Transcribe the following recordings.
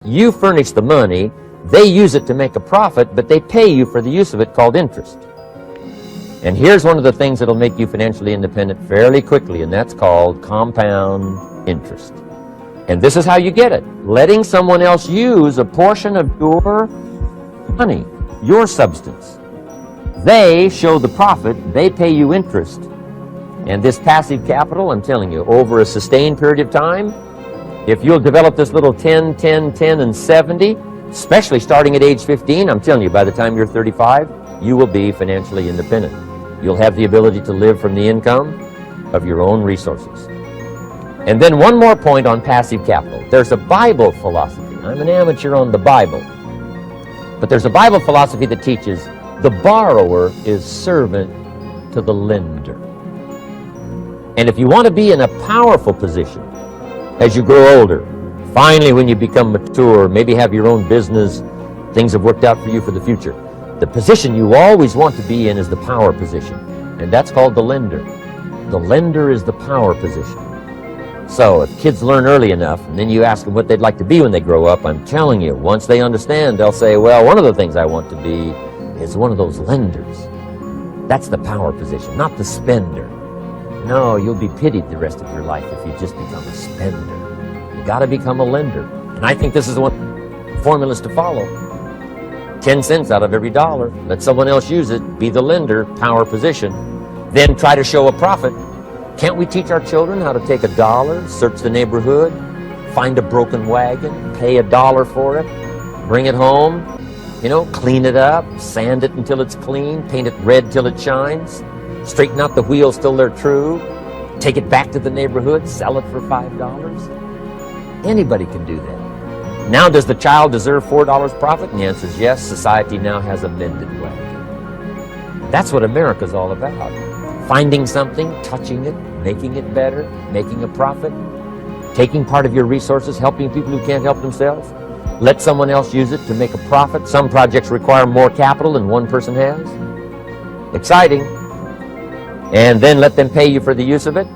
You furnish the money, they use it to make a profit, but they pay you for the use of it, called interest. And here's one of the things that'll make you financially independent fairly quickly, and that's called compound interest. And this is how you get it: letting someone else use a portion of your money, your substance. They show the profit, they pay you interest. And this passive capital, I'm telling you, over a sustained period of time, if you'll develop this little 10, 10, 10, and 70, especially starting at age 15, I'm telling you, by the time you're 35, you will be financially independent. You'll have the ability to live from the income of your own resources. And then one more point on passive capital. There's a Bible philosophy. I'm an amateur on the Bible. But there's a Bible philosophy that teaches the borrower is servant to the lender. And if you want to be in a powerful position as you grow older, finally when you become mature, maybe have your own business, things have worked out for you for the future, the position you always want to be in is the power position. And that's called the lender. The lender is the power position. So if kids learn early enough, and then you ask them what they'd like to be when they grow up, I'm telling you, once they understand, they'll say, well, one of the things I want to be is one of those lenders. That's the power position, not the spender. No, you'll be pitied the rest of your life if you just become a spender. You got to become a lender. And I think this is one of the formulas to follow. 10 cents out of every dollar. Let someone else use it. Be the lender, power position. Then try to show a profit. Can't we teach our children how to take $1, search the neighborhood, find a broken wagon, pay $1 for it, bring it home, clean it up, sand it until it's clean, paint it red till it shines, straighten out the wheels till they're true, take it back to the neighborhood, sell it for $5? Anybody can do that. Now, does the child deserve $4 profit? And the answer is yes. Society now has a mended wagon. That's what America's all about. Finding something, touching it, making it better, making a profit, taking part of your resources, helping people who can't help themselves. Let someone else use it to make a profit. Some projects require more capital than one person has. Exciting. And then let them pay you for the use of it.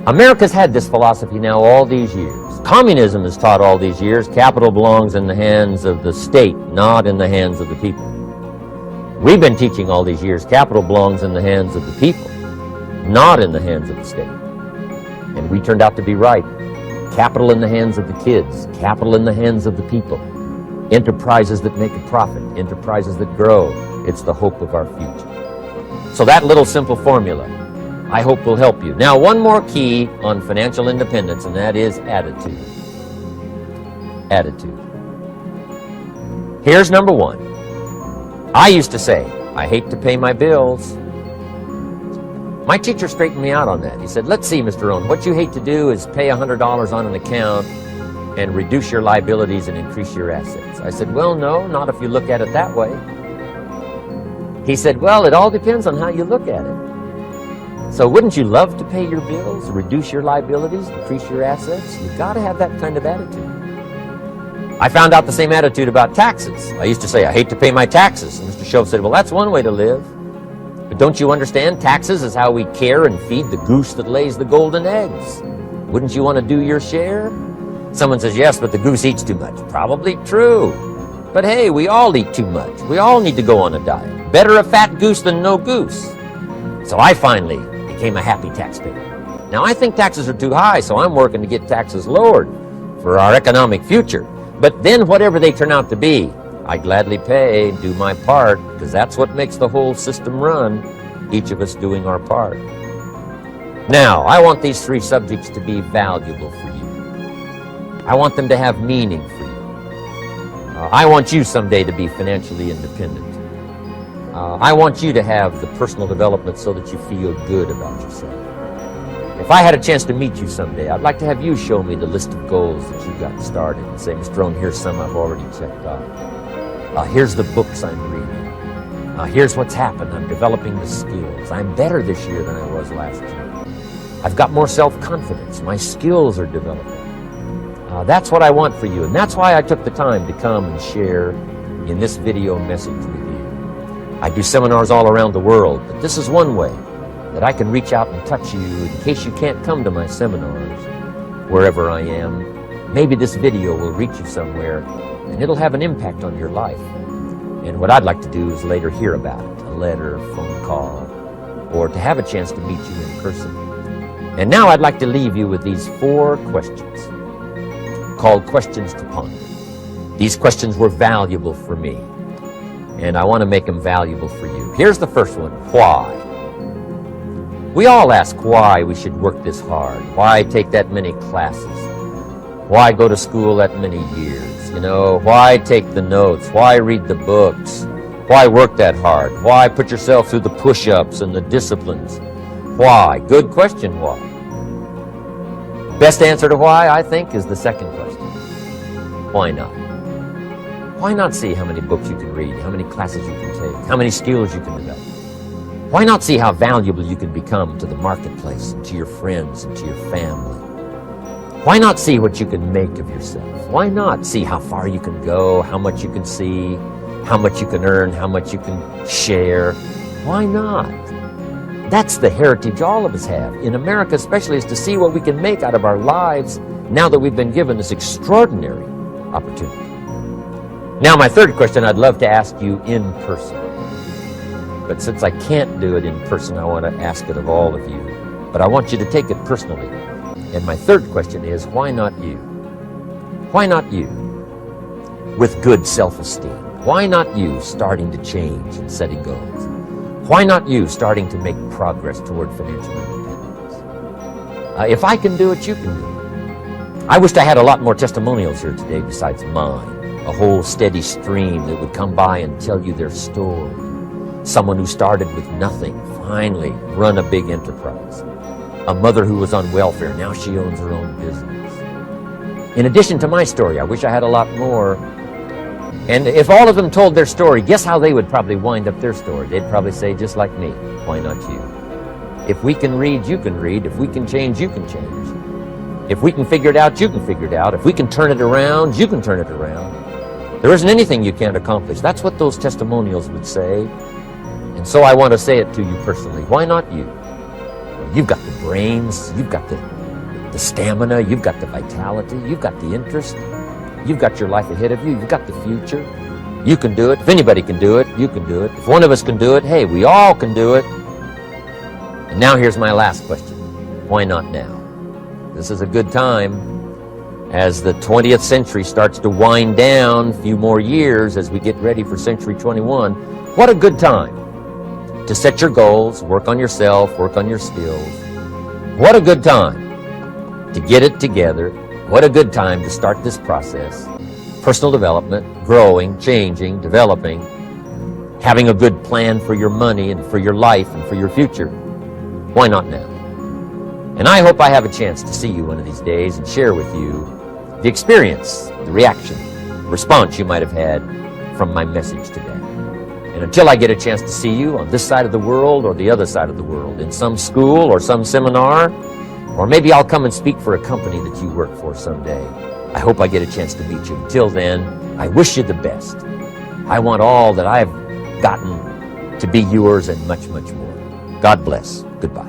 America's had this philosophy now all these years. Communism has taught all these years capital belongs in the hands of the state, not in the hands of the people. We've been teaching all these years capital belongs in the hands of the people, not in the hands of the state. And we turned out to be right. Capital in the hands of the kids, capital in the hands of the people. Enterprises that make a profit, enterprises that grow. It's the hope of our future. So that little simple formula, I hope, will help you. Now, one more key on financial independence, and that is attitude. Attitude. Here's number one. I used to say, I hate to pay my bills. My teacher straightened me out on that. He said, let's see, Mr. Rohn, what you hate to do is pay $100 on an account and reduce your liabilities and increase your assets. I said, well, no, not if you look at it that way. He said, well, it all depends on how you look at it. So wouldn't you love to pay your bills, reduce your liabilities, increase your assets? You've got to have that kind of attitude. I found out the same attitude about taxes. I used to say, I hate to pay my taxes. And Mr. Shove said, well, that's one way to live. But don't you understand? Taxes is how we care and feed the goose that lays the golden eggs. Wouldn't you want to do your share? Someone says, yes, but the goose eats too much. Probably true. But hey, we all eat too much. We all need to go on a diet. Better a fat goose than no goose. So I finally became a happy taxpayer. Now, I think taxes are too high, so I'm working to get taxes lowered for our economic future. But then whatever they turn out to be, I gladly pay, do my part, because that's what makes the whole system run, each of us doing our part. Now, I want these three subjects to be valuable for you. I want them to have meaning for you. I want you someday to be financially independent. I want you to have the personal development so that you feel good about yourself. If I had a chance to meet you someday, I'd like to have you show me the list of goals that you got started and say, Mr. Rohn, here's some I've already checked off. Here's the books I'm reading. Here's what's happened. I'm developing the skills. I'm better this year than I was last year. I've got more self-confidence. My skills are developing. That's what I want for you, and that's why I took the time to come and share in this video message with you. I do seminars all around the world, but this is one way that I can reach out and touch you in case you can't come to my seminars wherever I am. Maybe this video will reach you somewhere, and it'll have an impact on your life. And what I'd like to do is later hear about it, a letter, phone call, or to have a chance to meet you in person. And now I'd like to leave you with these 4 questions, called questions to ponder. These questions were valuable for me, and I want to make them valuable for you. Here's the first one: why? We all ask why we should work this hard. Why take that many classes? Why go to school that many years? Why take the notes? Why read the books? Why work that hard? Why put yourself through the push-ups and the disciplines? Why? Good question, why? Best answer to why, I think, is the second question. Why not? Why not see how many books you can read, how many classes you can take, how many skills you can develop? Why not see how valuable you can become to the marketplace, and to your friends, and to your family? Why not see what you can make of yourself? Why not see how far you can go, how much you can see, how much you can earn, how much you can share? Why not? That's the heritage all of us have, in America especially, is to see what we can make out of our lives now that we've been given this extraordinary opportunity. Now, my third question I'd love to ask you in person. But since I can't do it in person, I want to ask it of all of you. But I want you to take it personally. And my third question is, why not you? Why not you? With good self-esteem. Why not you starting to change and setting goals? Why not you starting to make progress toward financial independence? If I can do it, you can do it. I wished I had a lot more testimonials here today besides mine. A whole steady stream that would come by and tell you their story. Someone who started with nothing, finally run a big enterprise. A mother who was on welfare, now she owns her own business. In addition to my story, I wish I had a lot more. And if all of them told their story, guess how they would probably wind up their story? They'd probably say, just like me, why not you? If we can read, you can read. If we can change, you can change. If we can figure it out, you can figure it out. If we can turn it around, you can turn it around. There isn't anything you can't accomplish. That's what those testimonials would say. And so I want to say it to you personally. Why not you? You've got the brains, you've got the stamina, you've got the vitality, you've got the interest, you've got your life ahead of you, you've got the future. You can do it. If anybody can do it, you can do it. If one of us can do it, hey, we all can do it. And now here's my last question. Why not now? This is a good time. As the 20th century starts to wind down, a few more years as we get ready for century 21, what a good time to set your goals, work on yourself, work on your skills. What a good time to get it together. What a good time to start this process. Personal development, growing, changing, developing, having a good plan for your money and for your life and for your future. Why not now? And I hope I have a chance to see you one of these days and share with you the experience, the reaction, the response you might have had from my message today. And until I get a chance to see you on this side of the world or the other side of the world, in some school or some seminar, or maybe I'll come and speak for a company that you work for someday. I hope I get a chance to meet you. Until then, I wish you the best. I want all that I've gotten to be yours and much, much more. God bless. Goodbye.